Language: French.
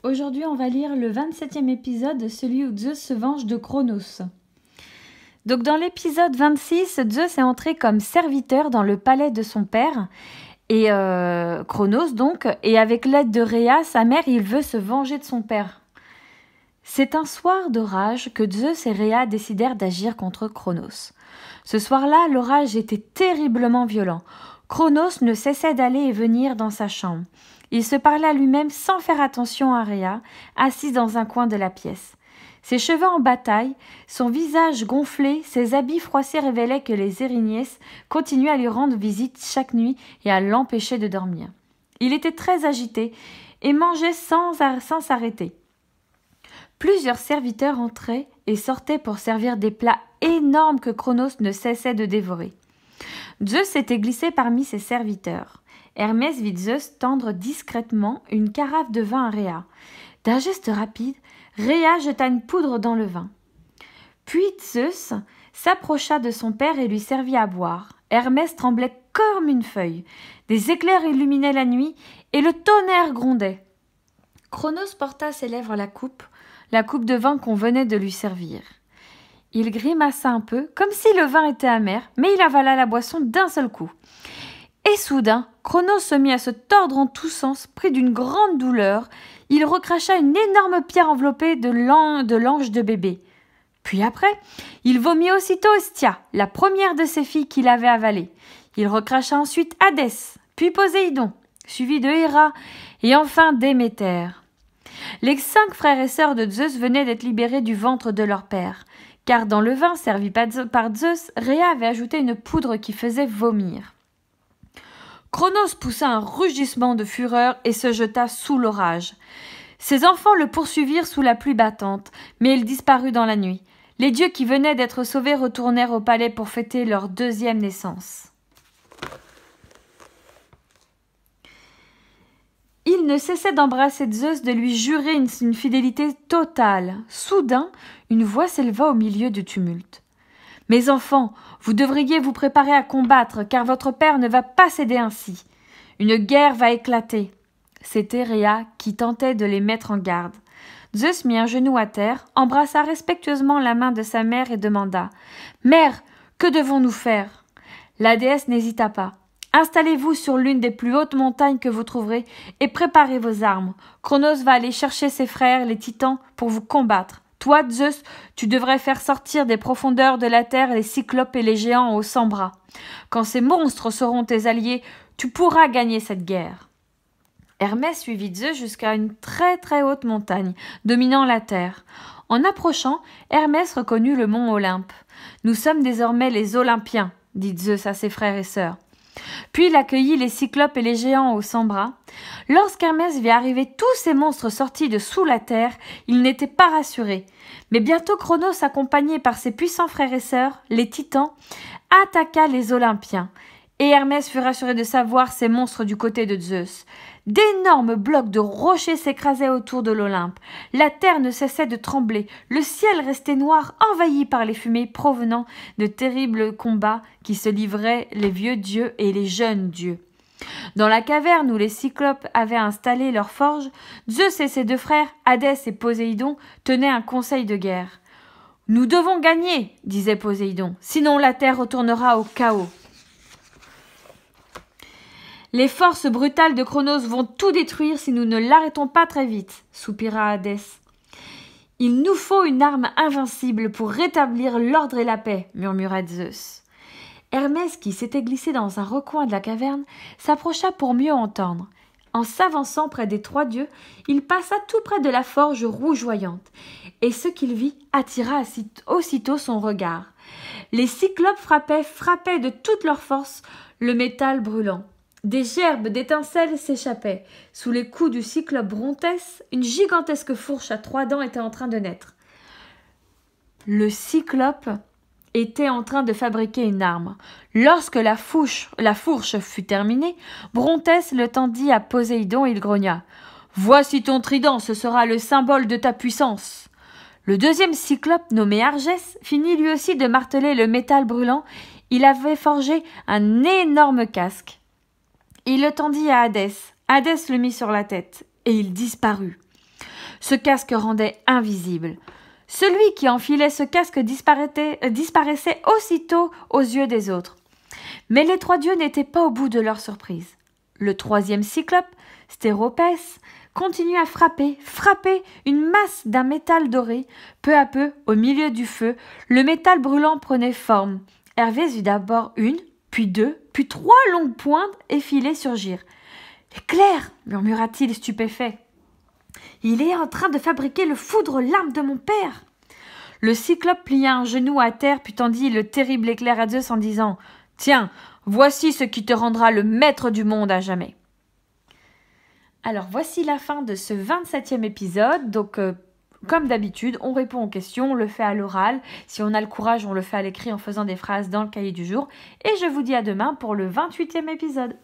Aujourd'hui, on va lire le 27e épisode, celui où Zeus se venge de Cronos. Donc dans l'épisode 26, Zeus est entré comme serviteur dans le palais de son père, et Cronos donc, et avec l'aide de Rhea, sa mère, il veut se venger de son père. C'est un soir d'orage que Zeus et Rhea décidèrent d'agir contre Cronos. Ce soir-là, l'orage était terriblement violent. Cronos ne cessait d'aller et venir dans sa chambre. Il se parlait à lui-même sans faire attention à Rhea, assise dans un coin de la pièce. Ses cheveux en bataille, son visage gonflé, ses habits froissés révélaient que les Erinyes continuaient à lui rendre visite chaque nuit et à l'empêcher de dormir. Il était très agité et mangeait sans s'arrêter. Plusieurs serviteurs entraient et sortaient pour servir des plats énormes que Cronos ne cessait de dévorer. Zeus s'était glissé parmi ses serviteurs. Hermès vit Zeus tendre discrètement une carafe de vin à Rhea. D'un geste rapide, Rhea jeta une poudre dans le vin. Puis Zeus s'approcha de son père et lui servit à boire. Hermès tremblait comme une feuille. Des éclairs illuminaient la nuit et le tonnerre grondait. Cronos porta à ses lèvres la coupe de vin qu'on venait de lui servir. Il grimaça un peu, comme si le vin était amer, mais il avala la boisson d'un seul coup. Et soudain, Cronos se mit à se tordre en tous sens, pris d'une grande douleur. Il recracha une énorme pierre enveloppée de l'ange de bébé. Puis après, il vomit aussitôt Hestia, la première de ses filles qu'il avait avalée. Il recracha ensuite Hadès, puis Poséidon, suivi de Héra, et enfin Déméter. Les 5 frères et sœurs de Zeus venaient d'être libérés du ventre de leur père, car dans le vin servi par Zeus, Rhea avait ajouté une poudre qui faisait vomir. Cronos poussa un rugissement de fureur et se jeta sous l'orage. Ses enfants le poursuivirent sous la pluie battante, mais il disparut dans la nuit. Les dieux qui venaient d'être sauvés retournèrent au palais pour fêter leur 2e naissance. Il ne cessait d'embrasser Zeus, de lui jurer une fidélité totale. Soudain, une voix s'éleva au milieu du tumulte. « Mes enfants, vous devriez vous préparer à combattre, car votre père ne va pas céder ainsi. Une guerre va éclater. » C'était Rhea qui tentait de les mettre en garde. Zeus mit un genou à terre, embrassa respectueusement la main de sa mère et demanda « Mère, que devons-nous faire ?» La déesse n'hésita pas. « Installez-vous sur l'une des plus hautes montagnes que vous trouverez et préparez vos armes. Cronos va aller chercher ses frères, les titans, pour vous combattre. Toi, Zeus, tu devrais faire sortir des profondeurs de la terre les cyclopes et les géants aux 100 bras. Quand ces monstres seront tes alliés, tu pourras gagner cette guerre. » Hermès suivit Zeus jusqu'à une très très haute montagne, dominant la terre. En approchant, Hermès reconnut le mont Olympe. « Nous sommes désormais les Olympiens, » dit Zeus à ses frères et sœurs. Puis il accueillit les cyclopes et les géants aux 100 bras. Lorsqu'Hermès vit arriver tous ces monstres sortis de sous la terre, il n'était pas rassuré. Mais bientôt Cronos, accompagné par ses puissants frères et sœurs, les titans, attaqua les Olympiens. Et Hermès fut rassuré de savoir ces monstres du côté de Zeus. D'énormes blocs de rochers s'écrasaient autour de l'Olympe. La terre ne cessait de trembler. Le ciel restait noir, envahi par les fumées provenant de terribles combats qui se livraient les vieux dieux et les jeunes dieux. Dans la caverne où les cyclopes avaient installé leur forge, Zeus et ses 2 frères, Hadès et Poséidon, tenaient un conseil de guerre. « Nous devons gagner, disait Poséidon, sinon la terre retournera au chaos. Les forces brutales de Cronos vont tout détruire si nous ne l'arrêtons pas très vite, soupira Hadès. Il nous faut une arme invincible pour rétablir l'ordre et la paix, murmura Zeus. Hermès, qui s'était glissé dans un recoin de la caverne, s'approcha pour mieux entendre. En s'avançant près des 3 dieux, il passa tout près de la forge rougeoyante, et ce qu'il vit attira aussitôt son regard. Les cyclopes frappaient de toute leur force le métal brûlant. Des gerbes d'étincelles s'échappaient. Sous les coups du cyclope Brontès, une gigantesque fourche à 3 dents était en train de naître. Le cyclope était en train de fabriquer une arme. Lorsque la fourche fut terminée, Brontès le tendit à Poséidon et il grogna. « Voici ton trident, ce sera le symbole de ta puissance. » Le 2e cyclope, nommé Argès, finit lui aussi de marteler le métal brûlant. Il avait forgé un énorme casque. Il le tendit à Hadès. Hadès le mit sur la tête, et il disparut. Ce casque rendait invisible. Celui qui enfilait ce casque disparaissait aussitôt aux yeux des autres. Mais les 3 dieux n'étaient pas au bout de leur surprise. Le 3e cyclope, Stéropès, continue à frapper une masse d'un métal doré. Peu à peu, au milieu du feu, le métal brûlant prenait forme. Hervé vit d'abord 1, puis 2, puis 3 longues pointes effilées surgir. « L'éclair !» murmura-t-il stupéfait. « Il est en train de fabriquer le foudre l'arme de mon père !» Le cyclope plia un genou à terre puis tendit le terrible éclair à Zeus en disant « Tiens, voici ce qui te rendra le maître du monde à jamais. » Alors voici la fin de ce 27e épisode. Donc comme d'habitude, on répond aux questions, on le fait à l'oral. Si on a le courage, on le fait à l'écrit en faisant des phrases dans le cahier du jour. Et je vous dis à demain pour le 28e épisode.